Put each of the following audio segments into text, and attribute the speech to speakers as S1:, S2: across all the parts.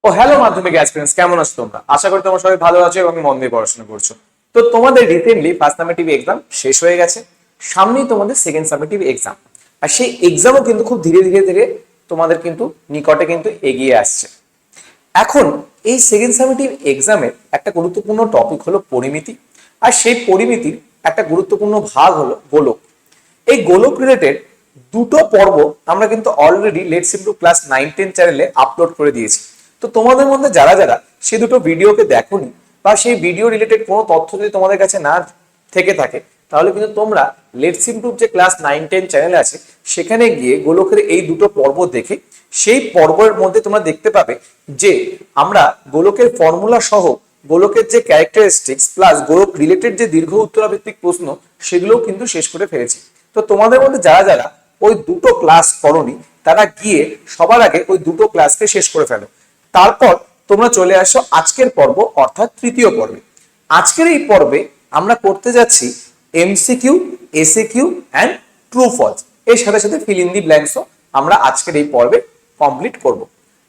S1: ও hello মাধ্যমিক aspirants, কেমন আছো তোমরা? আশা করি তোমরা সবাই ভালো আছো এবং মন দিয়ে পড়াশোনা করছো। তো তোমাদের রিসেন্টলি ফার্স্ট সামেটিভ এক্সাম শেষ হয়ে গেছে, সামনেই তোমাদের সেকেন্ড সামেটিভ এক্সাম। আর সেই এক্সামও কিন্তু খুব ধীরে ধীরে ধীরে তোমাদের কিন্তু নিকটে কিন্তু এগিয়ে আসছে। এখন এই সেকেন্ড সামেটিভ এক্সামের একটা গুরুত্বপূর্ণ টপিক হলো পরিমিতি, আর সেই পরিমিতির একটা গুরুত্বপূর্ণ ভাগ হলো গোলক। এই গোলক রিলেটেড দুটো পর্ব আমরা কিন্তু অলরেডি লেটস ইমপ্রুভ ক্লাস 9-10 চ্যানেলে আপলোড করে দিয়েছি। তো তোমাদের মধ্যে যারা যারা সেই দুটো ভিডিওকে দেখোনি বা সেই ভিডিও রিলেটেড কোনো তথ্য যদি তোমাদের কাছে না থেকে থাকে, তাহলে কিন্তু তোমরা লেটস ইমপ্রুভ যে ক্লাস 9-10 চ্যানেল আছে সেখানে গিয়ে গোলকের এই দুটো পর্ব দেখে সেই পর্বের মধ্যে তোমরা দেখতে পাবে যে আমরা গোলকের ফর্মুলা সহ গোলকের যে ক্যারেক্টারিস্টিক্স প্লাস গোলক রিলেটেড যে দীর্ঘ উত্তরাভিত্তিক প্রশ্ন সেগুলোও কিন্তু শেষ করে ফেলেছি। তো তোমাদের মধ্যে যারা যারা ওই দুটো ক্লাস করনি তারা গিয়ে সবার আগে ওই দুটো ক্লাসকে শেষ করে ফেলো। তারপর তোমরা চলে আসো আজকের পর্ব অর্থাৎ তৃতীয় পর্বে। আজকের এই পর্বে আমরা করতে যাচ্ছি MCQ, SCQ and true false, এর সাথে সাথে ফিল ইন দি ব্ল্যাঙ্কসও আমরা আজকের এই পর্বে কমপ্লিট করব।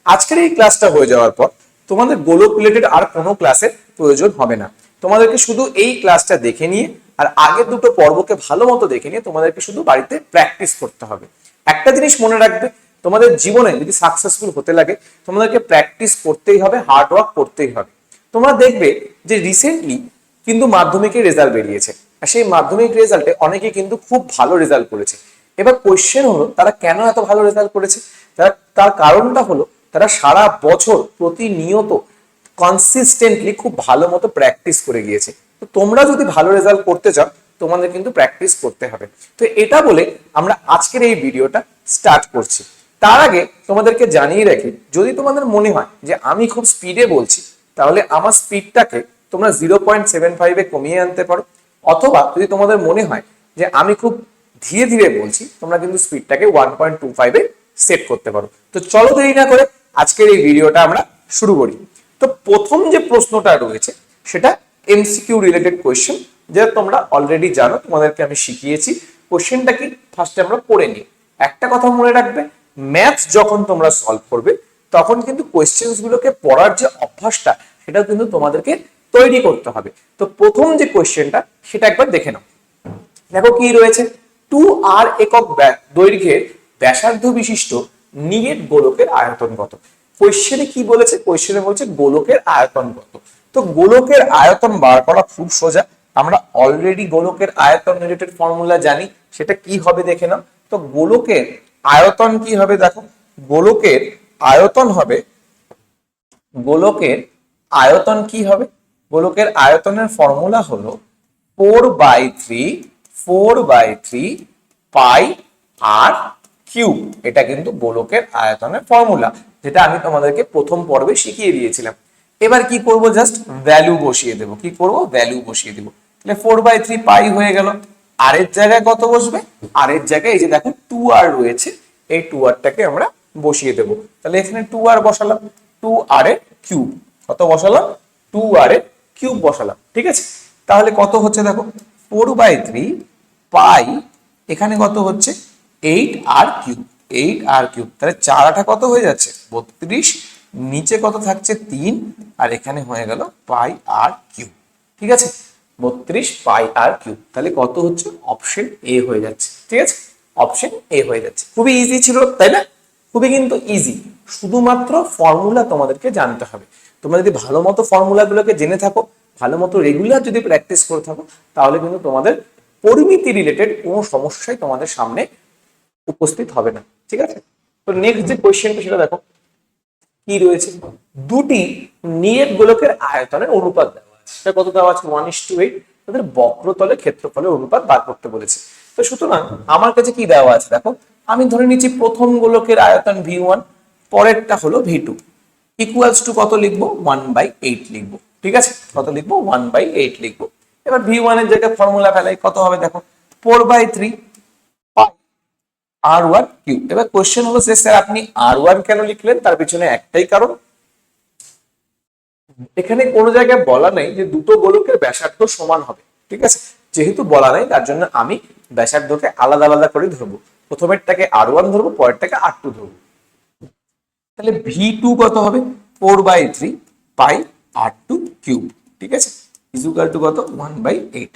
S1: আজকের এই ক্লাসটা হয়ে যাওয়ার পর তোমাদের গোলক রিলেটেড আর কোনো ক্লাসের প্রয়োজন হবে না। তোমাদেরকে শুধু এই ক্লাসটা দেখে নিয়ে আর আগের দুটো পর্বকে ভালো মতো দেখে নিয়ে তোমাদেরকে শুধু বাড়িতে প্র্যাকটিস করতে হবে। একটা জিনিস মনে রাখবে, তোমাদের জীবনে যদি সাকসেসফুল হতে লাগে তোমাদেরকে প্র্যাকটিস করতেই হবে, হার্ড ওয়ার্ক করতেই হবে। তোমরা দেখবে যে রিসেন্টলি কিন্তু মাধ্যমিকের রেজাল্ট বেরিয়েছে, আর সেই মাধ্যমিক রেজাল্টে অনেকে কিন্তু খুব ভালো রেজাল্ট করেছে। এবার কোয়েশ্চেন হলো তারা কেন এত ভালো রেজাল্ট করেছে? তার কারণটা হলো তারা সারা বছর প্রতিনিয়ত কনসিস্টেন্টলি খুব ভালো মতো প্র্যাকটিস করে গিয়েছে। তো তোমরা যদি ভালো রেজাল্ট করতে চাও তোমাদের কিন্তু প্র্যাকটিস করতে হবে। তো এটা বলে আমরা আজকের এই ভিডিওটা স্টার্ট করছি। তার আগে তোমাদেরকে জানিয়ে রাখি, যদি তোমাদের মনে হয় যে আমি খুব স্পিডে বলছি তাহলে আমার স্পিডটাকে তোমরা 0.75-এ কমিয়ে আনতে পারো, অথবা যদি তোমাদের মনে হয় যে আমি খুব ধীরে ধীরে বলছি তোমরা কিন্তু স্পিডটাকে 1.25-এ সেট করতে পারো। তো চলো দেরি না করে আজকের এই ভিডিওটা আমরা শুরু করি। তো প্রথম যে প্রশ্নটা রয়েছে সেটা এমসিকিউ রিলেটেড কোয়েশ্চেন, যেটা তোমরা অলরেডি জানো, তোমাদেরকে আমি শিখিয়েছি। কোয়েশ্চেনটা কি ফার্স্টে আমরা পড়ে নিই। একটা কথা মনে রাখবে, ম্যাথস যখন তোমরা সলভ করবে তখন কিন্তু কোয়েশ্চেন্স গুলোকে পড়ার যে অভ্যাসটা সেটা কিন্তু তোমাদেরকে তৈরি করতে হবে। তো প্রথম যে কোয়েশ্চেনটা সেটা একবার দেখে নাও। দেখো কি রয়েছে, 2r একক দৈর্ঘ্যের ব্যাসার্ধ বিশিষ্ট নিরেট গোলকের আয়তন কত? কোয়েশ্চেনে কি বলেছে? কোয়েশ্চেনে বলছে গোলকের আয়তন কত। তো গোলকের আয়তন বার করা খুব সোজা, আমরা অলরেডি গোলকের আয়তন রিলেটেড ফর্মুলা জানি। সেটা কি হবে দেখে নাও। তো গোলকের আয়তন কি হবে দেখো, গোলকের আয়তন হবে, গোলকের আয়তন কি হবে? গোলকের আয়তনের ফর্মুলা হলো 4/3 পাই আর কিউব। এটা কিন্তু গোলকের আয়তনের ফর্মুলা, যেটা আমি তোমাদেরকে প্রথম পর্বে শিখিয়ে দিয়েছিলাম। এবার কি করব, জাস্ট ভ্যালু বসিয়ে দেব। কি করব? ভ্যালু বসিয়ে দেব। তাহলে 4/3 পাই হয়ে গেল। আর এর জায়গায় কত বসবে? আর এর জায়গায় এই যে দেখো 2r রয়েছে, এই 2rটাকে আমরা বসিয়ে দেব। তাহলে এখানে 2r বসালাম, 2r এর কিউব। কত বসালাম? 2r এর কিউব বসালাম। ঠিক আছে, তাহলে কত হচ্ছে দেখো, 4/3 পাই, এখানে কত হচ্ছে 8r কিউব। 8r কিউব, তাহলে 4 কত হয়ে যাচ্ছে 32, নিচে কত থাকছে 3, আর এখানে হয়ে গেল পাই আর কিউব। ঠিক আছে, 32 পাই আর কিউব। তাহলে কত হচ্ছে? অপশন এ হয়ে যাচ্ছে। ঠিক আছে, অপশন এ হয়ে যাচ্ছে। খুবই ইজি ছিল তাই না? খুবই কিন্তু ইজি, শুধুমাত্র ফর্মুলা তোমাদেরকে জানতে হবে। তোমরা যদি ভালো মতো ফর্মুলা গুলোকে জেনে থাকো, ভালো মতো রেগুলার যদি প্র্যাকটিস করে থাকো, তাহলে কিন্তু তোমাদের পরিমিতি রিলেটেড কোনো সমস্যাই তোমাদের সামনে উপস্থিত হবে না। ঠিক আছে, তো নেক্সট যে কোয়েশ্চেনটা সেটা দেখো কি রয়েছে। দুটি নিরেট গোলকের আয়তনের অনুপাত দেওয়া আছে। সেটা কত দেওয়া আছে? 1:8। তাদের বক্রতলে ক্ষেত্রফলের অনুপাত বার করতে বলেছে। তো সুতরাং আমার কাছে কি দেওয়া আছে দেখো, আমি ধরে নিচ্ছি প্রথম গোলকের আয়তন v1, পরেরটা হলো v2, ইকুয়ালস টু কত লিখবো? 1/8 লিখবো। ঠিক আছে, কত লিখবো? 1/8 লিখবো। এবার v1 এর জায়গায় ফর্মুলা ফেলাই, কত হবে দেখো, 4/3 r1 কিউব। এবার কোশ্চেন হলো যে স্যার আপনি r1 কেন লিখলেন? তার পিছনে একটাই কারণ, এখানে কোনো জায়গায় বলা নেই যে দুটো গোলকের ব্যাসার্ধ সমান হবে। ঠিক আছে, যেহেতু বলা নেই তার জন্য আমি ব্যাসার্ধকে আলাদা আলাদা করে ধরবো। প্রথমেরটাকে r1 ধরবো, পরেরটাকে r2 ধরবো। তাহলে v2 কত হবে? 4/3 পাই r2 কিউব, ঠিক আছে, ইকুয়াল টু কত 1/8।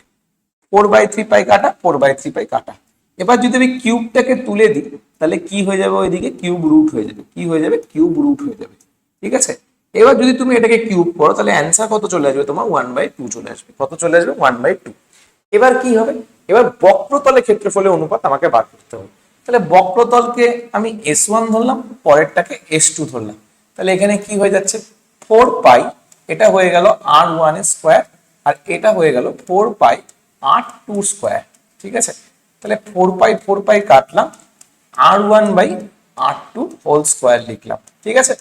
S1: 4/3 পাই কাটা, 4/3 পাই কাটা। এবার যদি আমি কিউবটাকে তুলে দিই তাহলে কি হয়ে যাবে, ওইদিকে কিউব রুট হয়ে যাবে, কি হয়ে যাবে, কিউব রুট হয়ে যাবে, ঠিক আছে। এবার যদি তুমি এটাকে কিউব করো তাহলে অ্যান্সার কত চলে আসবে তোমার, 1/2 চলে আসবে। কত চলে আসবে, 1/2। এবার কি হবে, এবার বক্রতলের ক্ষেত্রফলের অনুপাত আমাকে বার করতে হবে। তাহলে বক্রতলকে আমি S1 ধরলাম, পরেরটাকে S2 ধরলাম, তাহলে এখানে কি হয়ে যাচ্ছে, 4 পাই, এটা হয়ে গেল r1 এর স্কোয়ার, আর এটা হয়ে গেল 4 পাই r2 স্কোয়ার, ঠিক আছে। তাহলে 4 পাই কাটলাম, r1/r2 হোল স্কোয়ার লিখলাম, ঠিক আছে।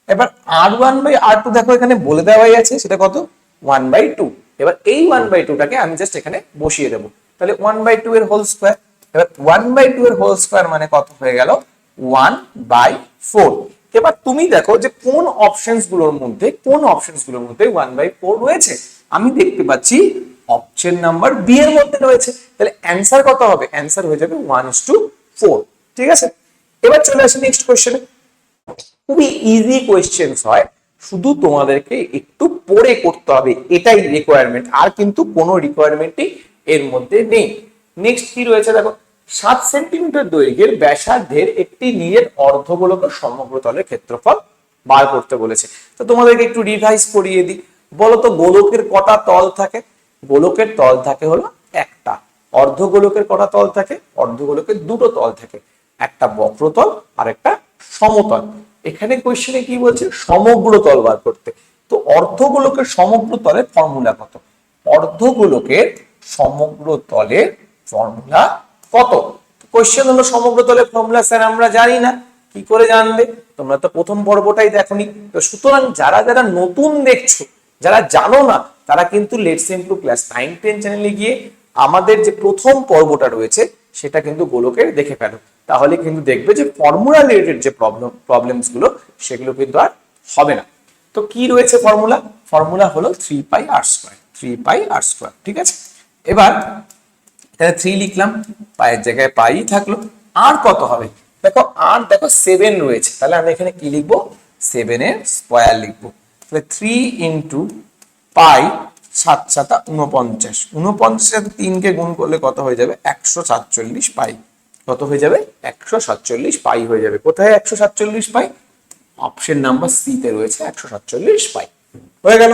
S1: এবার r1/r2 দেখো এখানে বলে দেওয়াই আছে, সেটা কত, 1/2। এবার এই 1/2টাকে আমি জাস্ট এখানে বসিয়ে দেবো, তাহলে 1/2 এর হোল স্কোয়ার। এবার 1/2 এর হোল স্কোয়ার মানে কত হয়ে গেল, 1/4। এবার তুমি দেখো যে কোন অপশনস গুলোর মধ্যে 1/4 রয়েছে। আমি দেখতে পাচ্ছি অপশন নাম্বার বি এর মধ্যে রয়েছে, তাহলে অ্যান্সার কত হবে, অ্যান্সার হয়ে যাবে 1:4, ঠিক আছে। এবার চলে আসি নেক্সট কোশ্চেনে। খুবই ইজি কোয়েশ্চেন্স হয়, শুধু তোমাদেরকে একটু পড়ে করতে হবে, এটাই রিকোয়ারমেন্ট, আর কিন্তু কোনো রিকোয়ারমেন্টই এর মধ্যে নেই। নেক্সট কি রয়েছে দেখো, 7 সেন্টিমিটার দৈর্ঘ্যের ব্যাসার্ধের একটি নীলের অর্ধগোলকের সমগ্র তলের ক্ষেত্রফল বার করতে বলেছে। তো তোমাদেরকে একটু রিভাইজ করিয়ে দিই, বলো তো গোলকের কটা তল থাকে, গোলকের তল থাকে হলো একটা। অর্ধগোলকের কটা তল থাকে, অর্ধগোলকের দুটো তল থাকে, একটা বক্রতল আর একটা সমতল। এখানে কোশ্চেনে কি বলছে, সমগ্র তল বার করতে। তো অর্ধগোলকের সমগ্র তলের ফর্মুলা কত, অর্ধগোলকের সমগ্র তলের ফর্মুলা কত। কোশ্চেন হলো সমগ্র তলের ফর্মুলা স্যার আমরা জানি না, কি করে জানবে, তোমরা তো প্রথম পর্বটাই দেখোনি। তো সুতরাং যারা যারা নতুন দেখছো, যারা জানো না, তারা কিন্তু লেটস ইমপ্রুভ ক্লাস 9-10 চ্যানেলে গিয়ে আমাদের যে প্রথম পর্বটা রয়েছে সেটা কিন্তু গোলকের দেখে ফেলো, তাহলে কিন্তু দেখবে যে ফর্মুলা রিলেটেড যে প্রবলেমস গুলো সেগুলো কিন্তু আর হবে না। তো কি রয়েছে ফর্মুলা, ফর্মুলা হলো 3πr², 3πr², ঠিক আছে। এবার তাহলে 3 লিখলাম, পায়ের জায়গায় পাই থাকলো, আর কত হবে দেখো, আর দেখো 7 রয়েছে, তাহলে আমি এখানে কি লিখবো, 7 এর স্কয়ার লিখবো। তাহলে 3 ইন্টু পাই, 7 7 49, 49 সাথে 3 কে গুণ করলে কত হয়ে যাবে, 147 পাই। কত হয়ে যাবে, 147 পাই হয়ে যাবে। কোথায় 147 পাই, অপশন নাম্বার সি তে রয়েছে 147 পাই। হয়ে গেল।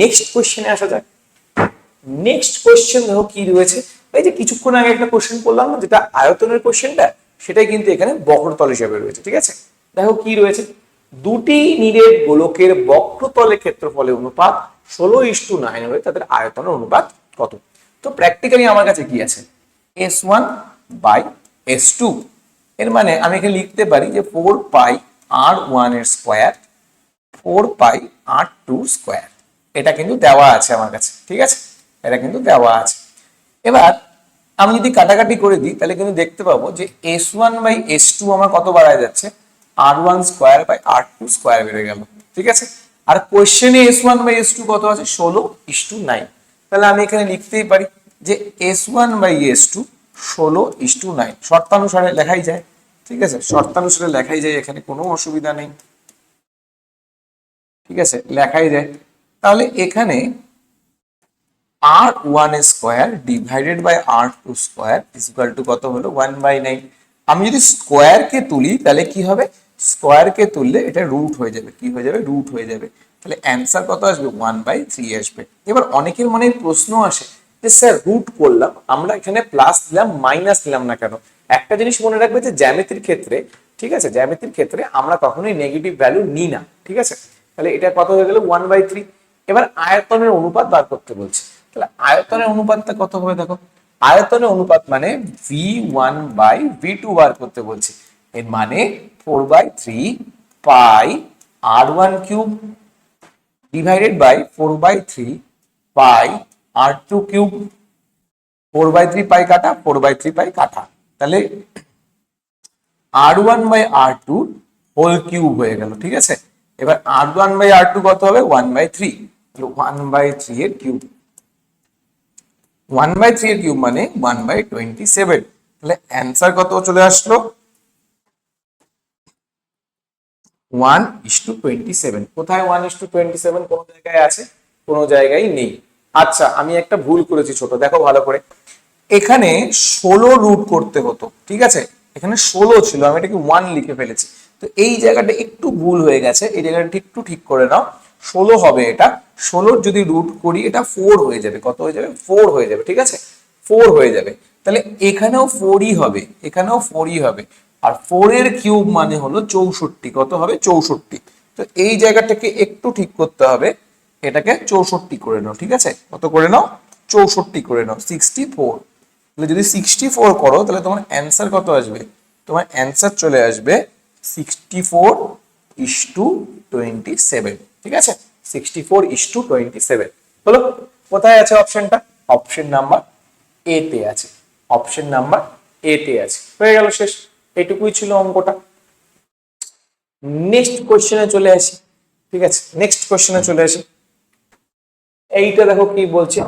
S1: নেক্সট কোশ্চেনে আসা যাক। নেক্সট কোশ্চেন দেখো কি রয়েছে, এই যে কিছুক্ষণ আগে একটা কোশ্চেন করলাম না, যেটা আয়তনের কোশ্চেনটা, সেটাই কিন্তু এখানে বক্রতল হিসেবে রয়েছে, ঠিক আছে। দেখো কি রয়েছে, দুটি নীলের গোলকের বক্রতলের ক্ষেত্রফলের অনুপাত 16:9 হয়ে তাদের আয়তনের অনুপাত কত। তো প্র্যাকটিক্যালি আমার কাছে কি আছে, S1/S2, এর মানে আমি এখানে লিখতে পারি যে 4πr1 এর স্কোয়ার, 4πr2 স্কোয়ার, এটা কিন্তু দেওয়া আছে আমার কাছে, ঠিক আছে, এটা কিন্তু দেওয়া আছে। এবার আমি যদি কাটাকাটি করে দিই তাহলে কিন্তু দেখতে পাবো যে S1/S2 আমার কত বাড়ায় যাচ্ছে, r1 square by r2 square বেড়ে গেল, ঠিক আছে। আর কোশ্চেনে S1/S2 কত আছে, 16:9, তাহলে আমি এখানে লিখতেই পারি যে S1/S2 16:9, শর্তানুসারে লেখাই যায়, ঠিক আছে, শর্তানুসারে লেখাই যায়, এখানে কোনো অসুবিধা নেই, ঠিক আছে, লেখাই যায়। তাহলে এখানে r1 square divided by r2 square equal to কত হলো, 1/9। আমি যদি স্কোয়ার কে তুলি তাহলে কি হবে, স্কোয়ার কে তুললে এটা রুট হয়ে যাবে, কি হয়ে যাবে, রুট হয়ে যাবে। তাহলে অ্যান্সার কত আসবে, 1/3 আসবে। এবার অনেকের মনে প্রশ্ন আসে যে স্যার রুট করলাম, আমরা এখানে প্লাস দিলাম মাইনাস দিলাম না কেন। একটা জিনিস মনে রাখবে যে জ্যামিতির ক্ষেত্রে, ঠিক আছে, জ্যামিতির ক্ষেত্রে আমরা কখনোই নেগেটিভ ভ্যালু নিই না, ঠিক আছে। তাহলে এটা কত হয়ে গেল, 1/3। এবার আয়তনের অনুপাত বার করতে বলছে, তাহলে আয়তনের অনুপাতটা কত হবে দেখো, আয়তনের অনুপাত মানে V1/V2 বার করতে বলছে। এর মানে 4/3 pi r1 cube divided by 4/3 pi r2 cube, 4/3 pi কাটা, 4/3 পাই কাটা, তাহলে r1/r2 হোল কিউব হয়ে গেল, ঠিক আছে। এবার r1/r2 কত হবে, 1/3, তাহলে 1/3 এর কিউব, 1/3 এর কিউব মানে 1/27, তাহলে অ্যান্সার কত চলে আসলো, 1:27। কোথায় 1:27? কোন জায়গায় আছে? কোনো জায়গায় নেই। আচ্ছা, আমি একটা ভুল করেছি ছোট, দেখো ভালো করে। এখানে 16 রুট করতে হতো, ঠিক আছে? এখানে 16 ছিল, আমি এটাকে 1 লিখে ফেলেছি। তো এই জায়গাটা একটু ভুল হয়ে গেছে, এই জায়গাটা একটু ঠিক করে নাও। 16 হবে এটা। 16 যদি রুট করি এটা 4 হয়ে যাবে। কত হয়ে যাবে? 4 হয়ে যাবে, ঠিক আছে? 4 হয়ে যাবে। তাহলে এখানেও 4ই হবে, এখানেও 4ই হবে। আর 4 এর কিউব মানে হলো 64। কত হবে? 64। তো এই জায়গাটাকে একটু ঠিক করতে হবে, এটাকে 64 করে নাও, ঠিক আছে? কত করে নাও? 64 করে নাও, 64। তাহলে যদি 64 করো তাহলে তোমার অ্যান্সার কত আসবে? তোমার অ্যান্সার চলে আসবে 64:27, ঠিক আছে? 64:27 হলো। কোথায় আছে অপশনটা? অপশন নাম্বার এ তে আছে, অপশন নাম্বার এ তে আছে। হয়ে গেল, শেষ। এটুকুই ছিল অঙ্কটা। নেক্সট কোশ্চেনে চলে আসি, ঠিক আছে? নেক্সট কোশ্চেনে চলে আসি। এইটা দেখো কি বলছে,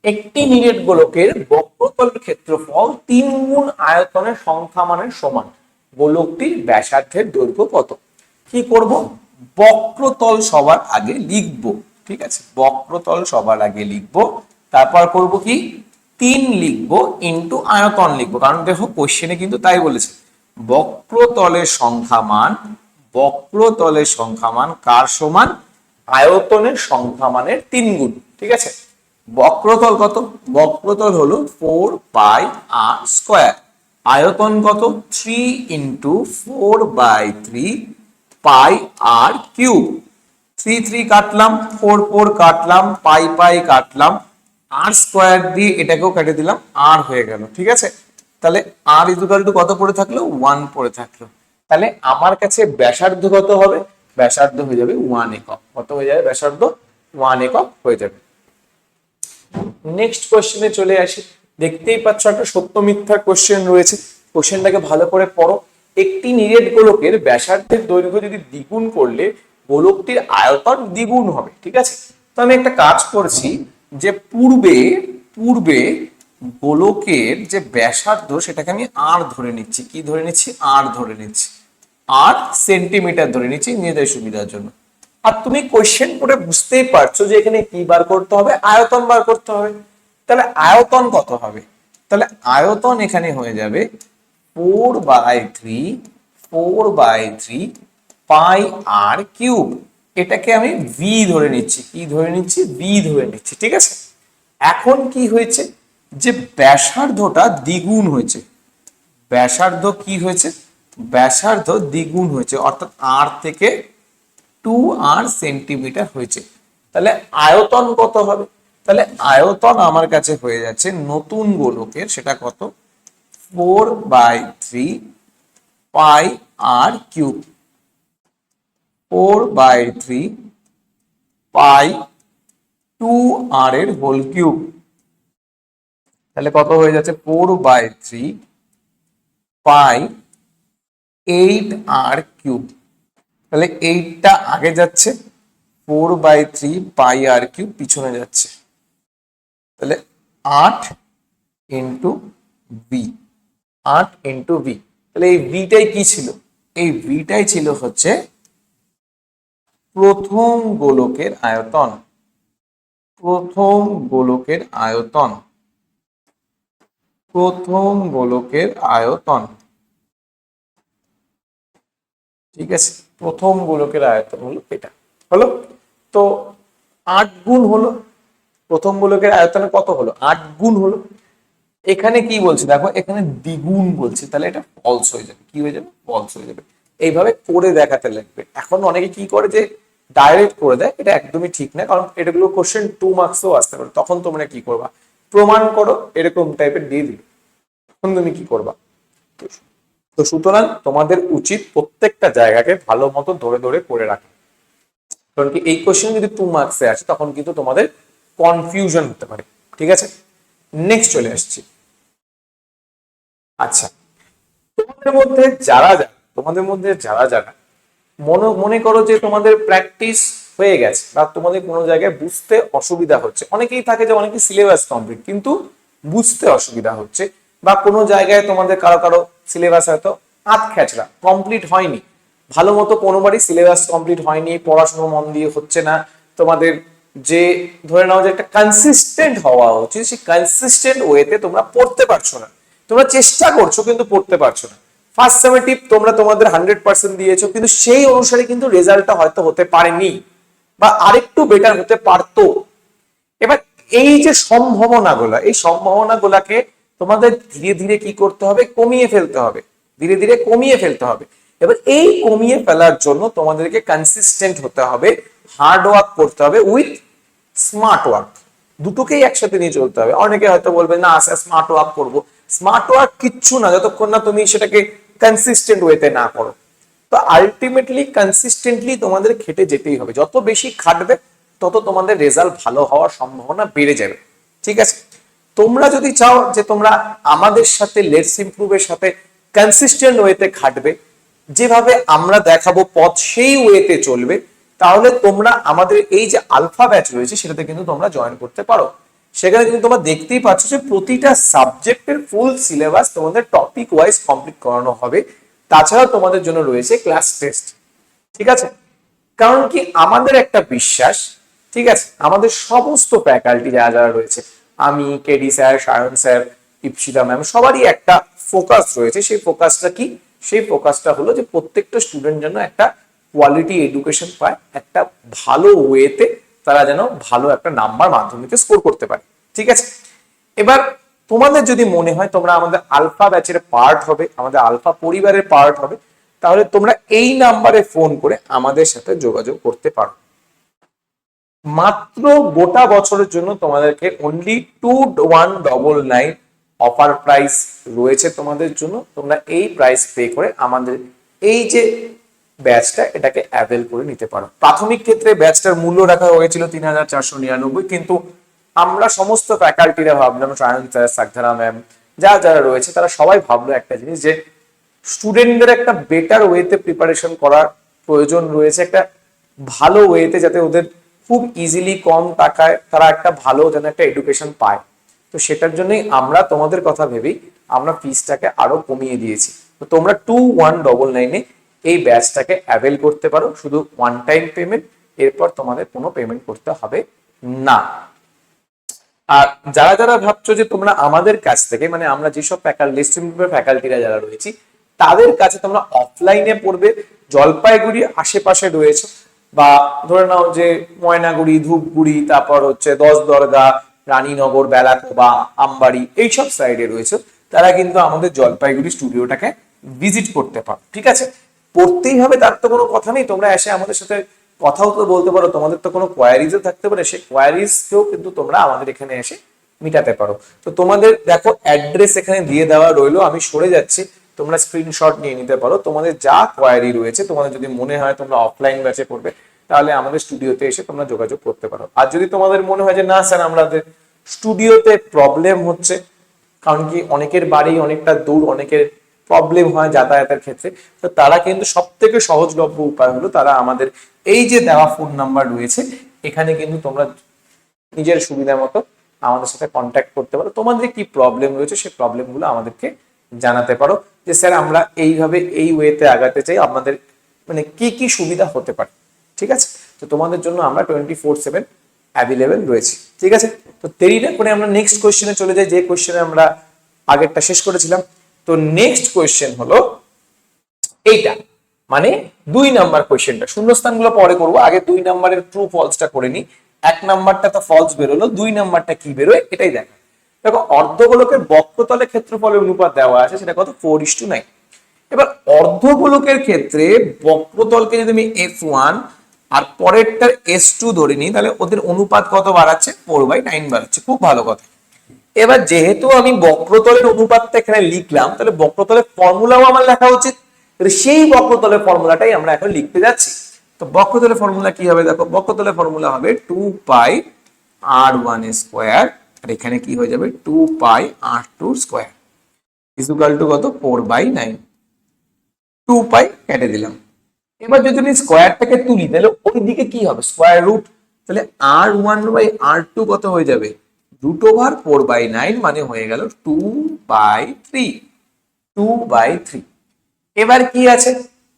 S1: একটি নিরেট গোলকের বক্রতলের ক্ষেত্রফল 3 গুণ আয়তনের সংখ্যা মানের সমান, গোলকটির ব্যাসার্ধের দৈর্ঘ্য কত? কি করব? বক্রতল সবার আগে লিখব, ঠিক আছে? বক্রতল সবার আগে লিখব, তারপর করব কি? 3 লিখব ইনটু আয়তন লিখব, কারণ দেখো কোশ্চেনে কিন্তু তাই বলেছে। বক্রতলের সংখ্যা মান, বক্রতলের সংখ্যা মান কার সমান? আয়তনের সংখ্যা মানের 3 গুণ, ঠিক আছে? বক্রতল কত? বক্রতল হলো 4πr²। আয়তন কত? 3 × 4/3 πr³ 3 3 কাটলাম, 4 4 কাটলাম, পাই পাই কাটলাম, আর স্কোয়ার দিয়ে এটাকেও কেটে দিলাম, আর হয়ে গেল, ঠিক আছে? তাহলে আর ইকুয়াল টু কত পড়ে থাকলো? 1 পড়ে থাকলো। তাহলে আমার কাছে ব্যাসার্ধ কত হবে? ব্যাসার্ধ হয়ে যাবে 1 একক। কত হয়ে যাবে? ব্যাসার্ধ 1 একক হয়ে যাবে। নেক্সট কোশ্চেনে চলে আসি। দেখতেই পাচ্ছ একটা সত্য মিথ্যার কোশ্চেন রয়েছে, কোশ্চেনটাকে ভালো করে পড়ো। একটি নিরেট গোলকের ব্যাসার্ধের দৈর্ঘ্য যদি দ্বিগুণ করলে গোলকটির আয়তন দ্বিগুণ হবে, ঠিক আছে? তো আমি একটা কাজ করছি, যে পূর্বে পূর্বে গোলকের যে ব্যাসার্ধ সেটাকে আমি আর ধরে নিচ্ছি। কি ধরে নিচ্ছি? আর ধরে নিচ্ছি, 8 সেন্টিমিটার ধরে নিচ্ছি নিজেদের সুবিধার জন্য। আর তুমি কোশ্চেন পড়ে বুঝতেই পারছো যে এখানে কি বার করতে হবে? আয়তন বার করতে হবে। তাহলে আয়তন কত হবে? তাহলে আয়তন এখানে হয়ে যাবে 4/3 πr³। এটাকে আমি ভি ধরে নিচ্ছি। কি ধরে নিচ্ছি? ভি ধরে নিচ্ছি, ঠিক আছে? এখন কি হয়েছে? যে ব্যাসার্ধটা দ্বিগুণ হয়েছে। ব্যাসার্ধ কি হয়েছে? ব্যাসার্ধ দ্বিগুণ হয়েছে, অর্থাৎ আর থেকে 2r সেন্টিমিটার হয়েছে। তাহলে আয়তন কত হবে? তাহলে আয়তন আমার কাছে হয়ে যাচ্ছে নতুন গোলকের, সেটা কত? 4/3 πr³। 4/3 π2r এর হোল কিউব। তাহলে কত হয়ে যাচ্ছে? 4/3 π8r³। তাহলে 8টা আগে যাচ্ছে, 4/3 πr³ পিছনে যাচ্ছে। তাহলে 8 ইন্টু ভি, 8 ইন্টু ভি। তাহলে এই ভিটাই কি ছিল? এই ভিটাই ছিল হচ্ছে প্রথম গোলকের আয়তন। প্রথম গোলকের আয়তন, প্রথম গোলকের আয়তন, ঠিক আছে? প্রথম গোলকের আয়তন হলো এটা, হলো। তো 8 গুণ হলো, প্রথম গোলকের আয়তনে কত হলো? 8 গুণ হলো। এখানে কি বলছে দেখো, এখানে দ্বিগুণ বলছে, তাহলে এটা ফলস হয়ে যাবে। কি হয়ে যাবে? ফলস হয়ে যাবে। এইভাবে করে দেখাতে লাগবে। এখন অনেকে কি করে যে ডাইরেক্ট করে দেয়, এটা একদমই ঠিক না, কারণ এটাগুলো কোশ্চেন 2 মার্কসও আসতে পারে। তখন তোমরা কি করবা? প্রমাণ করো, এরকম টাইপের দিয়ে দিবে, তখন তুমি কি করবা? তো সুতরাং তোমাদের উচিত প্রত্যেকটা জায়গাকে ভালো মতো ধরে ধরে করে রাখা, কারণ কি এই কোশ্চেন যদি 2 মার্কসে আসে তখন কিন্তু তোমাদের কনফিউশন হতে পারে, ঠিক আছে? নেক্সট চলে আসছি। আচ্ছা, তোমাদের মধ্যে যারা যারা তোমাদের মধ্যে যারা যারা মনে করো যে তোমাদের প্র্যাকটিস হয়ে গেছে, বা তোমাদের কোনো জায়গায় বুঝতে অসুবিধা হচ্ছে, অনেকেই থাকে যে অনেকে সিলেবাস কমপ্লিট কিন্তু বুঝতে অসুবিধা হচ্ছে, বা কোনো জায়গায় তোমাদের কারো কারো সিলেবাস হয়তো আধ খেচড়া, কমপ্লিট হয়নি, ভালো মতো কোনোবারই সিলেবাস কমপ্লিট হয়নি, পড়াশোনা মন দিয়ে হচ্ছে না, তোমাদের যে ধরে নাও যে একটা কনসিস্টেন্ট হওয়া উচিত সেই কনসিস্টেন্ট ওয়েতে তোমরা পড়তে পারছো না, তোমরা চেষ্টা করছো কিন্তু পড়তে পারছো না। ফার্স্ট সেমেটিভ তোমরা তোমাদের 100% দিয়েছো, কিন্তু সেই অনুসারে কিন্তু রেজাল্টটা হয়তো হতে পারেনি বা আরেকটু বেটার হতে পারতো। এবার এই যে সম্ভাবনাগুলা, এই সম্ভাবনাগুলাকে তোমাদের ধীরে ধীরে কি করতে হবে, কমিয়ে ফেলতে হবে, ধীরে ধীরে কমিয়ে ফেলতে হবে। এবার এই কমিয়ে ফেলার জন্য তোমাদেরকে কনসিস্টেন্ট হতে হবে, হার্ড ওয়ার্ক করতে হবে উইথ স্মার্ট ওয়ার্ক, দুটোকেই একসাথে নিয়ে চলতে হবে। অনেকে হয়তো বলবে না স্যার স্মার্ট ওয়ার্ক করবো, স্মার্ট ওয়ার্ক কিচ্ছু না যতক্ষণ না তুমি সেটাকে কনসিস্টেন্ট ওয়েতে না করো। তো আলটিমেটলি কনসিস্টেন্টলি তোমাদের খেটে যেতেই হবে, যত বেশি খাটবে তত তোমাদের রেজাল্ট ভালো হওয়ার সম্ভাবনা বেড়ে যাবে। ঠিক আছে, তোমরা যদি চাও যে তোমরা আমাদের সাথে লেটস ইমপ্রুভের সাথে কনসিস্টেন্ট ওয়েতে খাটবে, যেভাবে আমরা দেখাবো পথ সেই ওয়েতে চলবে, তাহলে তোমরা আমাদের এই যে আলফা ব্যাচ রয়েছে সেটাতে কিন্তু তোমরা জয়েন করতে পারো। সেখানে কিন্তু তোমরা দেখতেই পাচ্ছ যে প্রতিটা সাবজেক্টের ফুল সিলেবাস তোমাদের টপিক ওয়াইজ কমপ্লিট করানো হবে। তাছাড়াও তোমাদের জন্য রয়েছে ক্লাস টেস্ট। ঠিক আছে, কারণ কি আমাদের একটা বিশ্বাস, ঠিক আছে, আমাদের সমস্ত ফ্যাকাল্টি যারা যারা রয়েছে, আমি, KD sir, Sayan sir, Ipsita ma'am, সবারই একটা ফোকাস রয়েছে। সেই ফোকাসটা কি? সেই ফোকাসটা হলো যে প্রত্যেকটা স্টুডেন্ট যেন একটা কোয়ালিটি এডুকেশন পায়, একটা ভালো ওয়েতে তারা যেন ভালো একটা নাম্বার মাধ্যমিকে স্কোর করতে পারে। ঠিক আছে, এবার তোমাদের যদি মনে হয় তোমরা আমাদের আলফা ব্যাচের পার্ট হবে, আমাদের আলফা পরিবারের পার্ট হবে, তাহলে তোমরা এই নাম্বারে ফোন করে আমাদের সাথে যোগাযোগ করতে পারো। মাত্র গোটা বছরের জন্য তোমাদেরকে অনলি 2199 অফার প্রাইস রয়েছে তোমাদের জন্য। তোমরা এই প্রাইস পে করে আমাদের এই যে ব্যাচটা এটাকে অ্যাভেল করে নিতে পারো। প্রাথমিক ক্ষেত্রে ব্যাচটার মূল্য রাখা হয়েছিল 3499, কিন্তু আমরা সমস্ত ফ্যাকাল্টিরা ভাবলাম, সায়ন স্যার, সাগধারা ম্যাম, যারা যারা রয়েছে তারা সবাই ভাবলো একটা জিনিস, যে স্টুডেন্টদের একটা বেটার ওয়েতে প্রিপারেশন করার প্রয়োজন রয়েছে, একটা ভালো ওয়েতে, যাতে ওদের খুব ইজিলি কম টাকায় তারা একটা ভালো যেন একটা এডুকেশন পায়। তো সেটার জন্যই আমরা তোমাদের কথা ভেবেই আমরা ফিসটাকে আরো কমিয়ে দিয়েছি। তো তোমরা 2199 এই ব্যাচটাকে অ্যাভেল করতে পারো, শুধু ওয়ান টাইম পেমেন্ট, এরপর তোমাদের কোনো পেমেন্ট করতে হবে না। আর যারা যারা ভাবছো যে তোমরা আমাদের কাছ থেকে, মানে আমরা যেসব ফ্যাকাল্টিরা যারা রয়েছি তাদের কাছে তোমরা অফলাইনে পড়বে, জলপাইগুড়ি আশেপাশে রয়েছে, বা ধরে নাও যে ময়নাগুড়ি, ধূপগুড়ি, তারপর হচ্ছে 10 দরগা, রানীনগর, বেলাকোবা, আমবাড়ি, এইসব সাইডে রয়েছে, তারা কিন্তু আমাদের জলপাইগুড়ি স্টুডিওটাকে ভিজিট করতে পারো। ঠিক আছে, পড়তেই হবে তার তো কোনো কথা নেই, তোমরা এসে আমাদের সাথে কথাও তো বলতে পারো, তোমাদের তো কোনো কোয়ারিজও থাকতে পারে, সেই কোয়ারিজকেও কিন্তু তোমরা আমাদের এখানে এসে মিটাতে পারো। তো তোমাদের দেখো অ্যাড্রেস এখানে দিয়ে দেওয়া রইলো, আমি সরে যাচ্ছি, তোমরা স্ক্রিনশট নিয়ে নিতে পারো। তোমাদের যা কোয়ারি রয়েছে, তোমাদের যদি মনে হয় তোমরা অফলাইন ব্যাচে করবে, তাহলে আমাদের স্টুডিওতে এসে তোমরা যোগাযোগ করতে পারো। আর যদি তোমাদের মনে হয় যে না স্যার আমাদের স্টুডিওতে প্রবলেম হচ্ছে, কারণ কি অনেকের বাড়ি অনেকটা দূর, অনেকের প্রবলেম হয় যাতায়াতের ক্ষেত্রে, তো তারা কিন্তু সব থেকে সহজলভ্য উপায় হলো তারা আমাদের এই যে দেওয়া ফোন নাম্বার রয়েছে এখানে কিন্তু তোমরা নিজের সুবিধা মতো আমাদের সাথে কন্ট্যাক্ট করতে পারো। তোমাদের কি প্রবলেম রয়েছে সেই প্রবলেমগুলো আমাদেরকে জানাতে পারো, যে স্যার আমরা এইভাবে এই ওয়েতে আগাতে চাই, আমাদের মানে কি কি সুবিধা হতে পারে। ঠিক আছে, তো তোমাদের জন্য আমরা 24/7 অ্যাভেলেবেল রয়েছে। ঠিক আছে, তো দেরি না করে আমরা নেক্সট কোয়েশ্চেনে চলে যাই, যে কোয়েশ্চেনে আমরা আগেরটা শেষ করেছিলাম। তো নেক্সট কোয়েশ্চেন হলো এইটা, মানে 2 নাম্বার কোয়েশ্চেনটা। শূন্যস্থানগুলো পরে করবো, আগে 2 নাম্বারের ট্রু ফলসটা করে নি। 1 নাম্বারটা তো ফলস বেরোলো, 2 নাম্বারটা কি বেরোয় এটাই দেখা। দেখো অর্ধগোলকের বক্রতলে ক্ষেত্রফলের অনুপাত দেওয়া আছে, সেটা কত? 4:9। এবার অর্ধগোলকের ক্ষেত্রে বক্রতলকে যদি আমি F1 আর পরেরটার S2 ধরে নিই, তাহলে ওদের অনুপাত কত বাড়াচ্ছে? 4/9 বাড়াচ্ছে। খুব ভালো কথা। এবার যেহেতু আমি বক্রতলের অনুপাতটা এখানে লিখলাম, তাহলে বক্রতলের ফর্মুলাও আমার লেখা উচিত। সেই বক্রতলের ফর্মুলাটাই আমরা এখন লিখতে যাচ্ছি। তো বক্রতলের ফর্মুলা কি হবে? দেখো বক্রতলের ফর্মুলা হবে 2πr1 স্কয়ার, আর এখানে কি হয়ে যাবে 2πr2 স্কয়ার ইকুয়াল টু কত? 4/9। 2π কেটে দিলাম। এবার যদি আমি স্কয়ারটাকে তুলি তাহলে ওই দিকে কি হবে? Square root. তাহলে r1/r2 কত হয়ে যাবে? √4/9, মানে হয়ে গেল 2/3। 2/3। এবার কি আছে?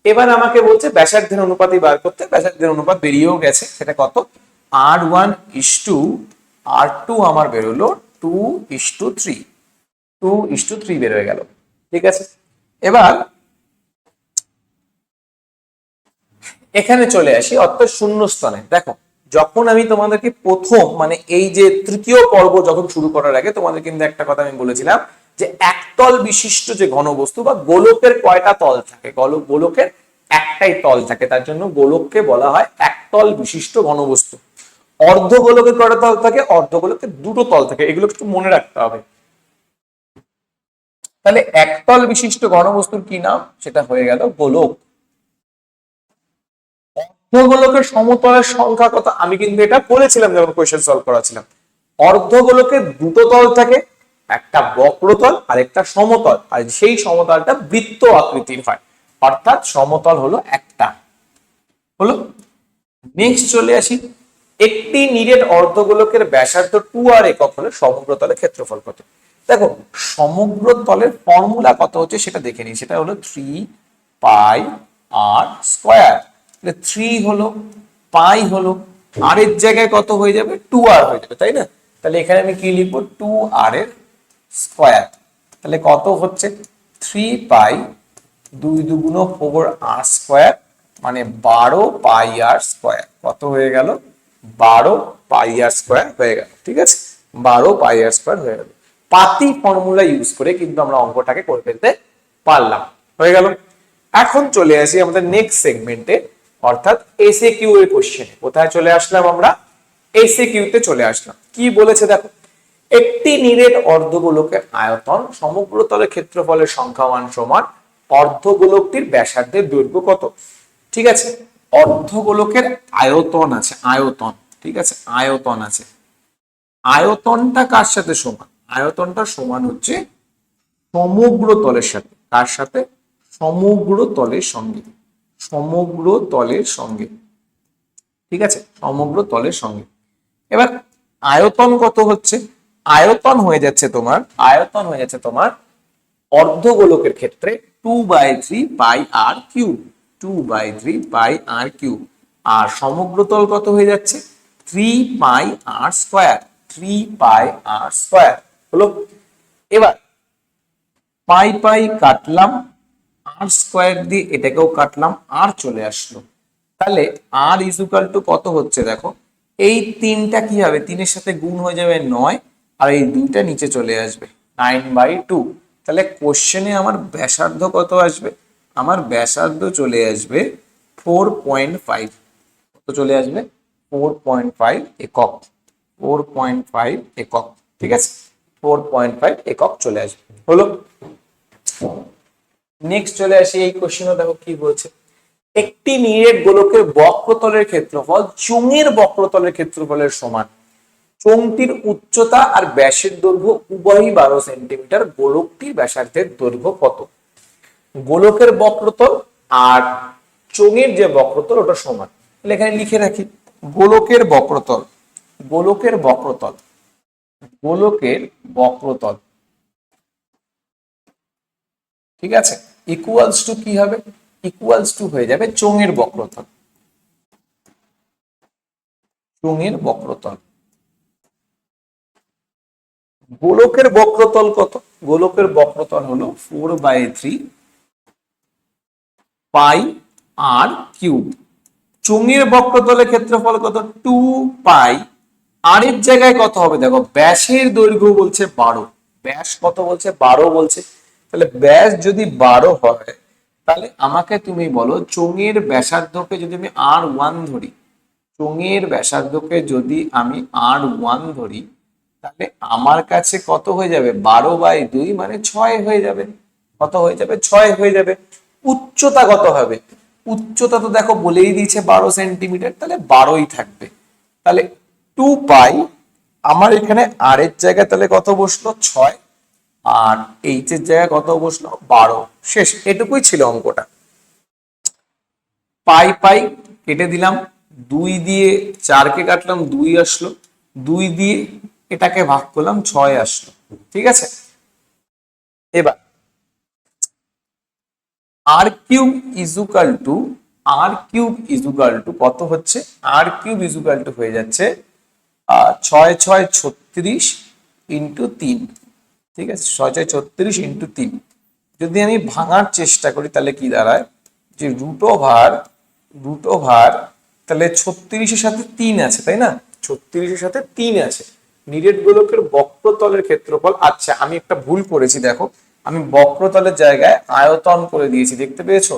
S1: এবার আমাকে বলছে ব্যাসার্ধের অনুপাতই বার করতে, ব্যাসার্ধের অনুপাত বেরিয়েও গেছে, সেটা কত R1:R2 আমার বেরোলো 2:3, 2:3 বেরোয় গেল। ঠিক আছে, এবার এখানে চলে আসি অর্থাৎ শূন্যস্থানে। দেখো যখন আমি তোমাদেরকে প্রথম মানে এই যে তৃতীয় পর্ব যখন শুরু করার আগে তোমাদের কিন্তু একটা কথা আমি বলেছিলাম যে একতল বিশিষ্ট যে ঘনবস্তু বা গোলকের কয়টা তল থাকে, গোলকের একটাই তল থাকে, তার জন্য গোলককে বলা হয় একতল বিশিষ্ট ঘনবস্তু। অর্ধ গোলকের কয়টা তল থাকে, অর্ধ গোলকের দুটো তল থাকে, এগুলো একটু মনে রাখতে হবে। তাহলে একতল বিশিষ্ট ঘনবস্তুর কি নাম, সেটা হয়ে গেল গোলক। অর্ধগোলকের সমতলের সংখ্যা কত, আমি কিন্তু এটা বলেছিলাম যখন কোয়েশ্চেন সলভ করাছিলাম। অর্ধগোলকের দুটো তল থাকে, একটা বক্রতল আর একটা সমতল, আর সেই সমতলটা বৃত্ত আকৃতির হয়, অর্থাৎ সমতল হলো একটা। হলো, নেক্সট চলে আসি, একটি নিরেট অর্ধগোলকের ব্যাসার্ধ 2r একক হলে সমগ্র তলের ক্ষেত্রফল কত। দেখো সমগ্র তলের ফর্মুলা কত হচ্ছে সেটা দেখে নিই, সেটা হলো 3πr²। 3 হলো, পাই হলো, আর এর জায়গায় কত হয়ে যাবে 2r হয়ে যাবে, তাই না? তাহলে এখানে আমি কি লিখবো 2r এর স্কোয়ার। তাহলে কত হচ্ছে 3π 2 2 4r², মানে 12πr²। কত হয়ে গেল 12πr² হয়ে গেল। ঠিক আছে, 12πr² হয়ে গেল। পাতি ফর্মুলা ইউজ করে কিন্তু আমরা অঙ্কটাকে করে ফেলতে পারলাম, হয়ে গেল। এখন চলে আসি আমাদের নেক্সট সেগমেন্টে, অর্থাৎ এসএকিউ এর কোশ্চেন। কোথায় চলে আসলাম আমরা, এসএকিউ তে চলে আসলাম। কি বলেছে দেখো, একটি নিরেট অর্ধগোলকের আয়তন সমগ্র তলের ক্ষেত্রফলের সংখ্যামান সমান অর্ধগোলকটির ব্যাসার্ধের দৈর্ঘ্য কত। ঠিক আছে, অর্ধগোলকের আয়তন আছে, আয়তন, ঠিক আছে, আয়তন আছে। আয়তনটা কার সাথে সমান, আয়তনটা সমান হচ্ছে সমগ্র তলের সাথে, কার সাথে, সমগ্র তলের সঙ্গে, সমগ্র তলের সঙ্গে। ঠিক আছে, সমগ্র তলের সঙ্গে। এবার আয়তন কত হচ্ছে, আয়তন হয়ে যাচ্ছে তোমার, আয়তন হয়ে যাচ্ছে তোমার অর্ধগোলকের ক্ষেত্রে 2/3πr³, 2/3πr³। আর সমগ্রতল কত হয়ে যাচ্ছে 3πr², 3πr²। হলো, এবার পাই পাই কাটলাম, r² দিয়ে এটাকেও কাটলাম, আর চলে আসলো। তাহলে আর ইকুয়াল টু কত হচ্ছে দেখো, এই তিনটা কি হবে, তিনের সাথে গুণ হয়ে যাবে 9, আর এই দুইটা নিচে চলে আসবে 9/2। তাহলে কোশ্চেনে আমার ব্যাসার্ধ কত আসবে, আমার ব্যাসার্ধ চলে আসবে 4.5। কত চলে আসবে 4.5 একক, 4.5 একক। ঠিক আছে, 4.5 একক চলে আসবে। হলো, নেক্সট চলে আসি এই কোশ্চেনে, দেখো কি বলছে, একটি নিরেট গোলকের বক্রতলের ক্ষেত্রফল চোঙের বক্রতলের ক্ষেত্রফলের সমান। চোঙটির উচ্চতা আর ব্যাসের দৈর্ঘ্য উভয়ই 12 সেন্টিমিটার, গোলকটির ব্যাসার্ধের দৈর্ঘ্য কত। গোলকের বক্রতল আর চোঙের যে বক্রতল ওটা সমান, তাহলে এখানে লিখে রাখি গোলকের বক্রতল, গোলকের বক্রতল, গোলকের বক্রতল, ঠিক আছে, ইকুয়ালস টু কি হবে, ইকুয়ালস টু হয়ে যাবে চোঙের বক্রতল, চোঙের বক্রতল। গোলকের বক্রতল কত, গোলকের বক্রতল হলো 4/3πr³। চোঙের বক্রতলের ক্ষেত্রফল কত 2π, আর এর জায়গায় কত হবে দেখো, ব্যাসের দৈর্ঘ্য বলছে 12, ব্যাস কত বলছে 12 বলছে। তাহলে ব্যাস যদি 12 হয়, তাহলে আমাকে তুমি বলো চোঙের ব্যাসার্ধকে যদি আমি r1 ধরি, চোঙের ব্যাসার্ধকে যদি আমি r1 ধরি, তাহলে আমার কাছে কত হয়ে যাবে 12/2 মানে 6 হয়ে যাবে। কত হয়ে যাবে 6 হয়ে যাবে। উচ্চতা কত হবে, উচ্চতা তো দেখো বলেই দিয়েছে 12 সেন্টিমিটার, তাহলে 12ই থাকবে। তাহলে 2π, আমার এখানে আর এর জায়গায় তাহলে কত বসলো 6, আর এইচ এর জায়গায় কত বসলো 12। শেষ, এটুকুই ছিল অঙ্কটা। পাই পাই কেটে দিলাম, 2 দিয়ে 4কে কাটলাম 2 আসলো, 2 দিয়ে এটাকে ভাগ করলাম 6 আসলো। ঠিক আছে, এবার আর কিউব ইজুকাল টু কত হচ্ছে, আর কিউব ইজুকাল টু হয়ে যাচ্ছে 6 6 36 ইন্টু 3। ঠিক আছে, 6 6 36 ইন্টু 3। যদি আমি ভাঙার চেষ্টা করি তাহলে কি দাঁড়ায়, যে রুট ওভার তাহলে 36-এর সাথে 3 আছে, তাই না? 36-এর সাথে 3 আছে। নিরেট গোলকের বক্রতলের ক্ষেত্রফল, আচ্ছা আমি একটা ভুল করেছি, দেখো আমি বক্রতলের জায়গায় আয়তন করে দিয়েছি, দেখতে পেয়েছো?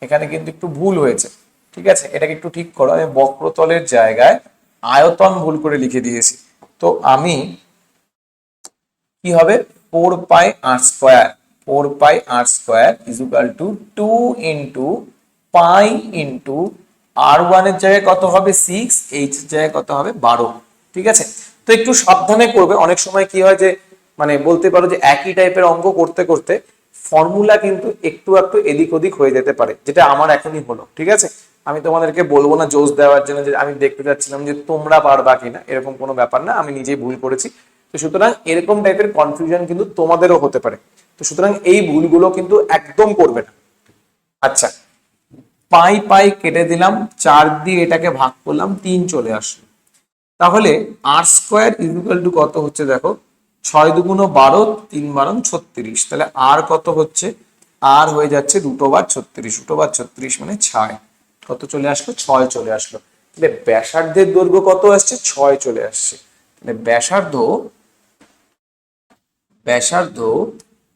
S1: এখানে কিন্তু একটু ভুল হয়েছে, ঠিক আছে, এটাকে একটু ঠিক করো। আমি বক্রতলের জায়গায় আয়তন ভুল করে লিখে দিয়েছি। তো আমি কি হবে, 4 pi r square equal to 2 into pi into r1 এর জায়গায় কত হবে 6, এইচ এর জায়গায় কত হবে 12। ঠিক আছে, তো একটু সাবধানে করবে, অনেক সময় কি হয় যে মানে বলতে পারো যে একই টাইপের অঙ্ক করতে করতে ফর্মুলা কিন্তু একটু একটু এদিক ওদিক হয়ে যেতে পারে, যেটা আমার এখনই হলো। ঠিক আছে, আমি তোমাদেরকে বলবো না জোশ দেওয়ার জন্য যে আমি দেখতে চাচ্ছিলাম যে তোমরা পারবা কিনা, এরকম কোনো ব্যাপার না, আমি নিজেই ভুল করেছি। তো সুতরাং এরকম টাইপের কনফিউশন কিন্তু তোমাদেরও হতে পারে, তো সুতরাং এই ভুলগুলো কিন্তু একদম করবে না। আচ্ছা, পাই পাই কেটে দিলাম, 4 দিয়ে এটাকে ভাগ করলাম, 3 চলে আসলো। তাহলে আর স্কোয়ার ইকুয়াল টু কত হচ্ছে দেখো, 6 2 12, 3 12 36। তাহলে আর কত হচ্ছে, আর হয়ে যাচ্ছে √36 মানে 6। কত চলে আসলো, 6 চলে আসলো। তাহলে ব্যাসার্ধের দৈর্ঘ্য কত আসছে, 6 চলে আসছে। তাহলে ব্যাসার্ধ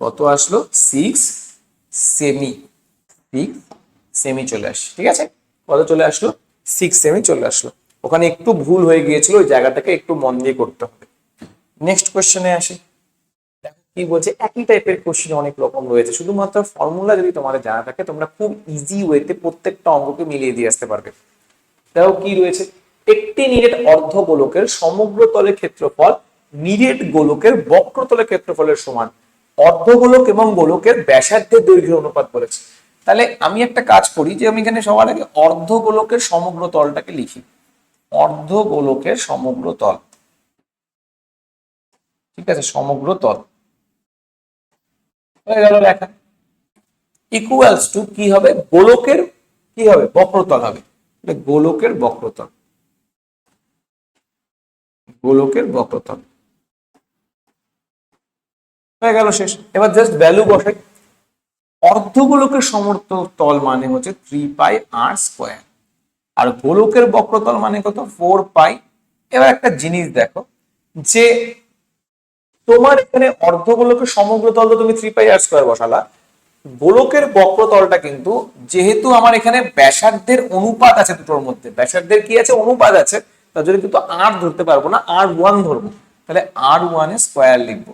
S1: কত আসলো, 6 সেমি, 6 সেমি চলে আসছে। ঠিক আছে, কত চলে আসলো, 6 সেমি চলে আসলো। ওখানে একটু ভুল হয়ে গিয়েছিল, ওই জায়গাটাকে একটু মন দিয়ে করতে হবে। নেক্সট কোশ্চেনে আসি, দেখো কি বলছে, একই টাইপের কোশ্চেন অনেক রকম রয়েছে, শুধুমাত্র ফর্মুলা যদি তোমাদের জানা থাকে তোমরা খুব ইজি ওয়েতে প্রত্যেকটা অঙ্ককে মিলিয়ে দিয়ে আসতে পারবে। দেখো কি রয়েছে, একটি নিরেট অর্ধগোলকের সমগ্র তলের ক্ষেত্রফল নিরেট গোলকের বক্রতলের ক্ষেত্রফলের সমান। অর্ধগোলক এবং গোলকের ব্যাসার্ধের দৈর্ঘ্যের অনুপাত বলেছে। তাহলে আমি একটা কাজ করি, যে আমি এখানে সবার আগে অর্ধগোলকের সমগ্র তলটাকে লিখি, অর্ধগোলকের সমগ্র তল। ঠিক আছে, সমগ্র তল হয়ে গেল লেখা, ইকুয়ালস টু কি হবে, গোলকের কি হবে, বক্রতল হবে। গোলকের বক্রতল, গোলকের বক্রতল হয়ে গেল, শেষ। এবার জাস্ট ভ্যালু বসাই। অর্ধগোলকের সমগ্র তল মানে হচ্ছে 3 πr², আর গোলকের বক্রতল মানে কত, 4 পাই। এবার একটা জিনিস দেখো, যে তোমার এখানে অর্ধগোলকের সমগ্র তল তো তুমি 3 πr² বসালা, গোলকের বক্রতলটা কিন্তু যেহেতু আমার এখানে ব্যাসার্ধের অনুপাত আছে, দুটোর মধ্যে ব্যাসার্ধের কি আছে, অনুপাত আছে, তার জন্য কিন্তু আর ধরতে পারবো না, r1 ধরবো। তাহলে r1 এর স্কোয়ার লিখবো,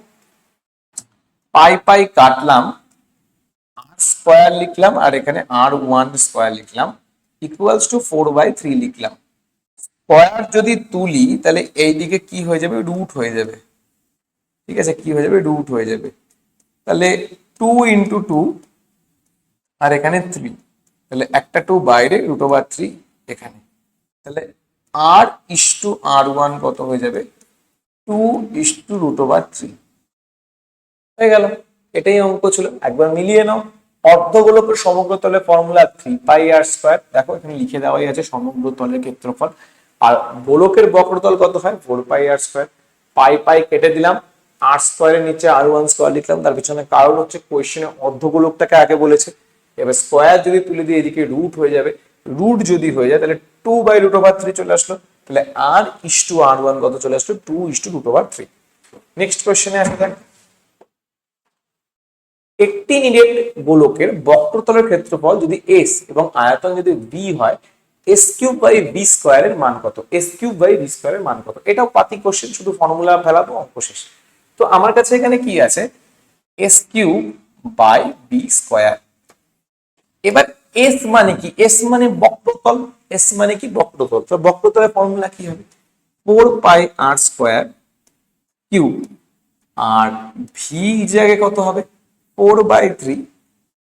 S1: পাই পাই কাটলাম, আর স্কোয়ার লিখলাম, আর এখানে r1 স্কোয়ার লিখলাম, ইকুয়ালস টু 4/3 লিখলাম। স্কোয়ার যদি তুলি তাহলে এইদিকে কি হয়ে যাবে, রুট হয়ে যাবে। ঠিক আছে, কি হয়ে যাবে, রুট হয়ে যাবে। তাহলে 2 ইন্টু 2, আর এখানে 3, তাহলে একটা 2 বাইরে, √3 এখানে। তাহলে আর ইস্টু r1 কত হয়ে যাবে, 2 ইস্টু √3 হয়ে গেল। এটাই অঙ্ক ছিল, একবার মিলিয়ে নাও। অর্ধগোলকের সমগ্র তলের ফর্মুলা 3 πr², দেখো এখানে লিখে দেওয়াই আছে সমগ্র তলের ক্ষেত্রফল। আর গোলকের বক্রতল কত হয়, 4 πr²। পাই পাই কেটে দিলাম, আর স্কোয়ারের নিচে r1 স্কোয়ার লিখলাম, তার পিছনে কারণ হচ্ছে কোয়েশ্চেনে অর্ধগোলকটাকে আগে বলেছে। এবার স্কোয়ার যদি তুলে দিয়ে এদিকে রুট হয়ে যাবে, রুট যদি হয়ে যায় তাহলে 2/√3 চলে আসলো। তাহলে আর ইস্টু r1 কত চলে আসলো, 2 ইস্টু √3। নেক্সট কোয়েশ্চেনে আসা যাক, একটি নিরেট গোলকের বক্রতলের ক্ষেত্রফল যদি s এবং আয়তন যদি b হয়, s³/b² এর মান কত, s³/b² এর মান কত। এটাও পাতি কোশ্চেন, শুধু ফর্মুলা ফেলাবো, অঙ্ক শেষ। তো আমার কাছে এখানে কি আছে, s³/b²। এবার s মানে কি, s মানে বক্রতল, s মানে কি বক্রতল, তো বক্রতলের ফর্মুলা কি হবে, 4πr²³ আর ভি জায়গায় কত হবে, 4/3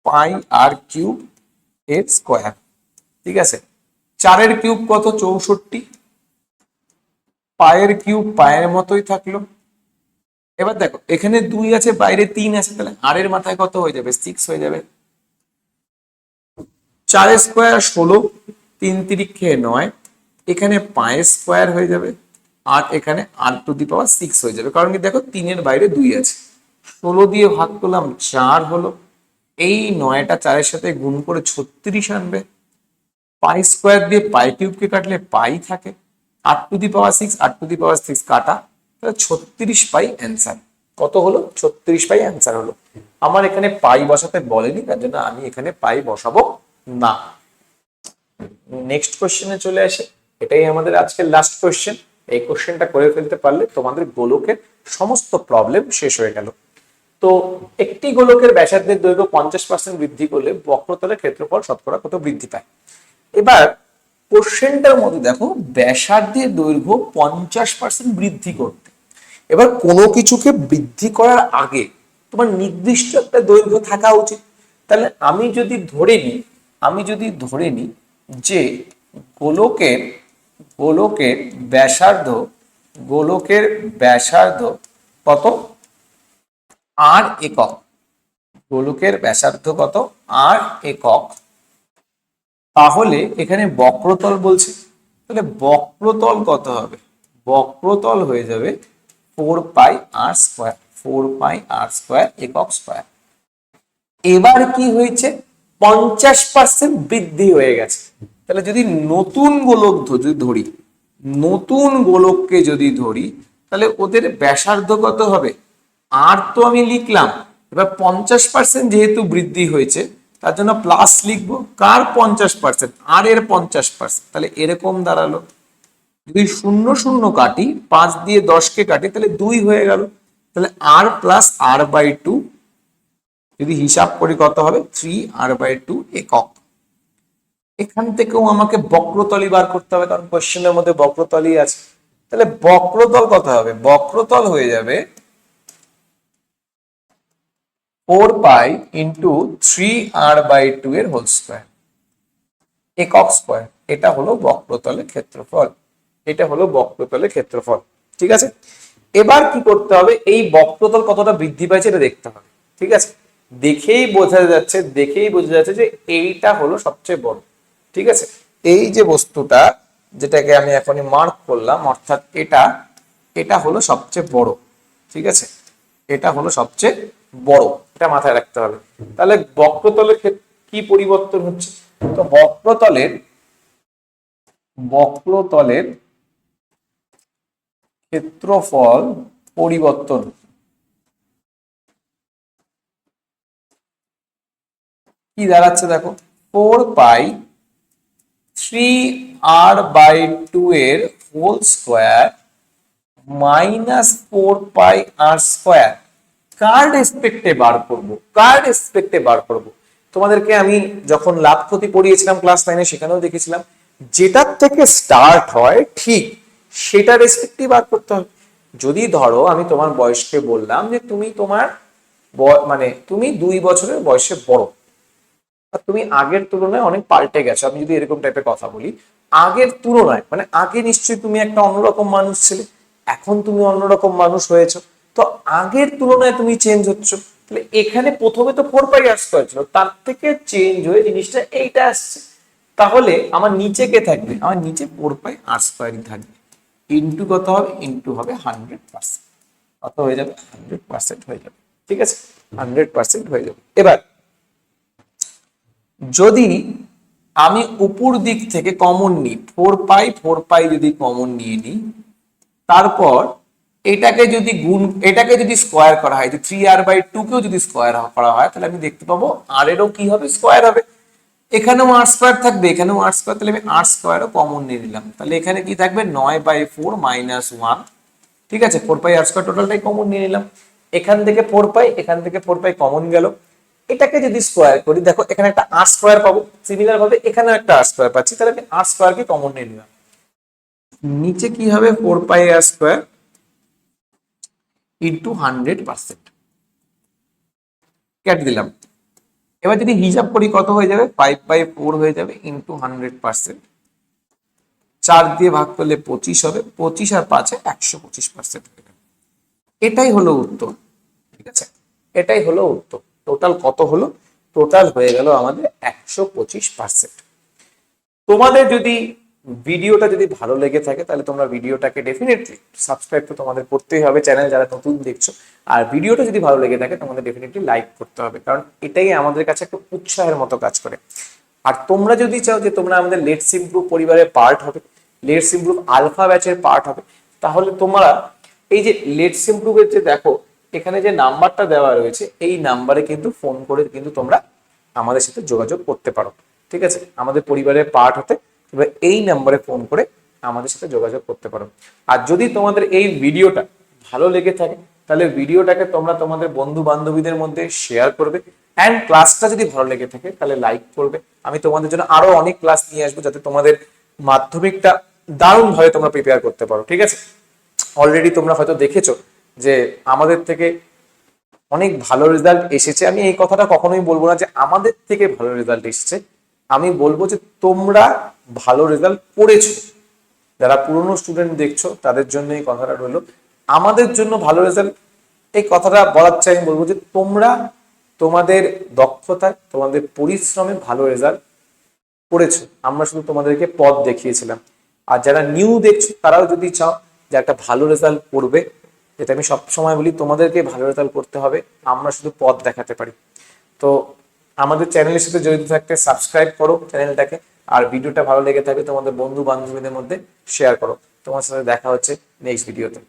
S1: πr³ এর স্কোয়ার। ঠিক আছে, 4 এর কিউব কত, 64, পায়ের কিউব পায়ের মতোই থাকলো। এবার দেখো এখানে 2 আছে, বাইরে 3 আছে, তাহলে আর এর মাথায় কত হয়ে যাবে, 6 হয়ে যাবে। 4 স্কোয়ার 16, 3 তিরিক্ষে 9, এখানে 5 স্কোয়ার হয়ে যাবে, আর এখানে r⁶ হয়ে যাবে, কারণ কি দেখো 3 এর বাইরে 2 আছে। 16 দিয়ে ভাগ করলাম 4 হলো, এই 9টা 4 এর সাথে গুণ করে 36 আনবে, পাই স্কোয়ার দিয়ে পাই কিউবকে কাটলে পাই থাকে, r⁶ কাটা, তাহলে 36 পাই অ্যান্সার। কত হলো? 36 পাই অ্যান্সার হলো। আমার এখানে পাই বসাতে বলেনি, তার জন্য আমি এখানে পাই বসাবো না। নেক্সট কোশ্চেনে চলে আসে, এটাই আমাদের আজকের লাস্ট কোশ্চেন। এই কোশ্চেনটা করে ফেলতে পারলে তোমাদের গোলকের সমস্ত প্রবলেম শেষ হয়ে গেল। তো একটি গোলকের ব্যাসার্ধের দৈর্ঘ্য 50% বৃদ্ধি করলে বক্রতলের ক্ষেত্রফল শতকরা কত বৃদ্ধি পায়? এবার কোশ্চেনটার মধ্যে দেখো ব্যাসার্ধের দৈর্ঘ্য 50% বৃদ্ধি করতে, এবার কোনো কিছুকে বৃদ্ধি করার আগে তোমার নির্দিষ্ট একটা দৈর্ঘ্য থাকা উচিত। তাহলে আমি যদি ধরে নিই যে গোলকের ব্যাসার্ধ কত? আর একক। গোলকের ব্যাসার্ধ কত? আর একক। তাহলে এখানে বক্রতল বলছে, তাহলে বক্রতল কত হবে? বক্রতল হয়ে যাবে 4πr², একক স্কয়ার। এবার কি হয়েছে? 50% বৃদ্ধি হয়ে গেছে। তাহলে যদি নতুন গোলককে যদি ধরি, তাহলে ওদের ব্যাসার্ধ কত হবে? আর তো আমি লিখলাম, এবার 50% যেহেতু বৃদ্ধি হয়েছে তার জন্য প্লাস লিখবো। কার 50%? আর এর 50%। তাহলে এরকম দাঁড়ালো, যদি 0 0 কাটি, 5 দিয়ে 10কে কাটি, তাহলে 2 হয়ে গেল। তাহলে r+r/2, যদি হিসাব করি কত হবে? 3r/2 একক। এখান থেকেও আমাকে বক্রতলই বার করতে হবে, কারণ কোশ্চেনের মধ্যে বক্রতলই আছে। তাহলে বক্রতল কত হবে? বক্রতল হয়ে যাবে 4π × 3r/2 এর হোল স্কয়ার, একক স্কয়ার। এটা হলো বক্রতলের ক্ষেত্রফল। ঠিক আছে, এবার কি করতে হবে? এই বক্রতল কতটা বৃদ্ধি পাইছে এটা দেখতে হবে। ঠিক আছে, দেখেই বোঝা যাচ্ছে যে এইটা হলো সবচেয়ে বড়। ঠিক আছে, এই যে বস্তুটা যেটাকে আমি এখনই মার্ক করলাম, অর্থাৎ এটা হলো সবচেয়ে বড়। ঠিক আছে, এটা হলো সবচেয়ে বড়, এটা মাথায় রাখতে হবে। তাহলে বক্রতলের কি পরিবর্তন হচ্ছে? তো বক্রতলের ক্ষেত্রফল পরিবর্তন কি দাঁড়াচ্ছে দেখো, 4π3r/2 এর হোল স্কয়ার -4πr²। কার রেসপেক্টে বার করবো? তোমাদেরকে আমি যখন লাভ ক্ষতি পড়িয়েছিলাম ক্লাস 9-এ, সেখানেও দেখেছিলাম যেটার থেকে স্টার্ট হয় ঠিক সেটা রেসপেক্টে বার করতে হবে। যদি ধরো আমি তোমার বয়সকে বললাম যে তুমি 2 বছরের বয়সে বড়, আর তুমি আগের তুলনায় অনেক পাল্টে গেছো, আমি যদি এরকম টাইপের কথা বলি, আগের তুলনায় মানে আগে নিশ্চয়ই তুমি একটা অন্যরকম মানুষ ছিলে, এখন তুমি অন্যরকম মানুষ হয়েছো, তো আগের তুলনায় তুমি চেঞ্জ হচ্ছ। তাহলে এখানে প্রথমে তো 4πr² ছিল, তার থেকে চেঞ্জ হয়ে জিনিসটা এইটা আসছে। তাহলে আমার নিচে কে থাকবে? আমার নিচে 4πr² থাকবে। ইন্টু কত হবে? ইন্টু হবে 100%। কত হয়ে যাবে? 100% হয়ে যাবে। ঠিক আছে, 100% হয়ে যাবে। এবার যদি আমি উপর দিক থেকে কমন নিই, 4π যদি কমন নিয়ে নিই, তারপর এটাকে যদি স্কোয়ার করা হয়, যে 3r/2 কেও যদি স্কোয়ার করা হয়, তাহলে আমি দেখতে পাবো আর এরও কি হবে? স্কোয়ার হবে। এখানেও r² থাকবে, এখানেও r², তাহলে আমি r²ও কমন নিয়ে নিলাম। তাহলে এখানে কি থাকবে? 9/4 - 1। ঠিক আছে, 4πr² টোটালটাই কমন নিয়ে নিলাম। এখান থেকে 4π, এখান থেকে 4π কমন গেল। এটাকে যদি স্কোয়ার করি, দেখো এখানে একটা r² পাবো, সিমিলার ভাবে এখানেও একটা r² পাচ্ছি, তাহলে আমি r² কে কমন নিয়ে নিলাম। নিচে কি হবে? 4πr² ইন্টু 100%, কেটে দিলাম। এবার যদি হিসাব করি কত হয়ে যাবে? 5/4 হয়ে যাবে ইন্টু 100%। 4 দিয়ে ভাগ করলে 25 হবে, 25 আর 5-এ 125% হয়ে যাবে। এটাই হলো উত্তর। ঠিক আছে, এটাই হলো উত্তর। টোটাল কত হলো? টোটাল হয়ে গেল আমাদের 125%। তোমাদের যদি ভিডিওটা যদি ভালো লেগে থাকে তাহলে তোমরা ভিডিওটাকে ডেফিনেটলি সাবস্ক্রাইব তো তোমাদের করতেই হবে, চ্যানেল যারা নতুন দেখছো। আর ভিডিওটা যদি ভালো লেগে থাকে তোমাদের ডেফিনেটলি লাইক করতে হবে, কারণ এটাই আমাদের কাছে একটা উৎসাহের মতো কাজ করে। আর তোমরা যদি চাও যে তোমরা আমাদের লেটস ইমপ্রুভ পরিবারের পার্ট হবে, লেটস ইমপ্রুভ আলফা ব্যাচের পার্ট হবে, তাহলে তোমরা এই যে লেটস ইমপ্রুভের যে দেখো এখানে যে নাম্বারটা দেওয়া রয়েছে এই নাম্বারে কিন্তু ফোন করে কিন্তু তোমরা আমাদের সাথে যোগাযোগ করতে পারো। ঠিক আছে, আমাদের পরিবারের পার্ট হতে এবার এই নাম্বারে ফোন করে আমাদের সাথে যোগাযোগ করতে পারো। আর যদি তোমাদের এই ভিডিওটা ভালো লেগে থাকে তাহলে ভিডিওটাকে তোমরা তোমাদের বন্ধু বান্ধবীদের মধ্যে শেয়ার করবে, অ্যান্ড ক্লাসটা যদি ভালো লেগে থাকে তাহলে লাইক করবে। আমি তোমাদের জন্য আরো অনেক ক্লাস নিয়ে আসবো যাতে তোমাদের মাধ্যমিকটা দারুণ ভাবে তোমরা প্রিপেয়ার করতে পারো। ঠিক আছে, অলরেডি তোমরা হয়তো দেখেছো যে আমাদের থেকে অনেক ভালো রেজাল্ট এসেছে। আমি এই কথাটা কখনোই বলবো না যে আমাদের থেকে ভালো রেজাল্ট এসেছে, আমি বলবো যে তোমরা ভালো রেজাল্ট করেছো। যারা পুরনো স্টুডেন্ট দেখছো তাদের জন্য এই কথাটা রইলো, আমাদের জন্য ভালো রেজাল্ট এই কথাটা বলার চাই। আমি বলবো যে তোমরা তোমাদের দক্ষতায় তোমাদের পরিশ্রমে ভালো রেজাল্ট করেছো, আমরা শুধু তোমাদেরকে পথ দেখিয়েছিলাম। আর যারা নিউ দেখছো তারাও যদি চাও যে একটা ভালো রেজাল্ট করবে, যেটা আমি সব সময় বলি তোমাদেরকে ভালো রেজাল্ট করতে হবে, আমরা শুধু পথ দেখাতে পারি। তো আমাদের চ্যানেলের সাথে জড়িত থাকতে সাবস্ক্রাইব করো চ্যানেলটাকে, আর ভিডিওটা ভালো লেগে থাকে তোমাদের বন্ধু বান্ধবীদের মধ্যে শেয়ার করো। তোমার সাথে দেখা হচ্ছে নেক্সট ভিডিওতে।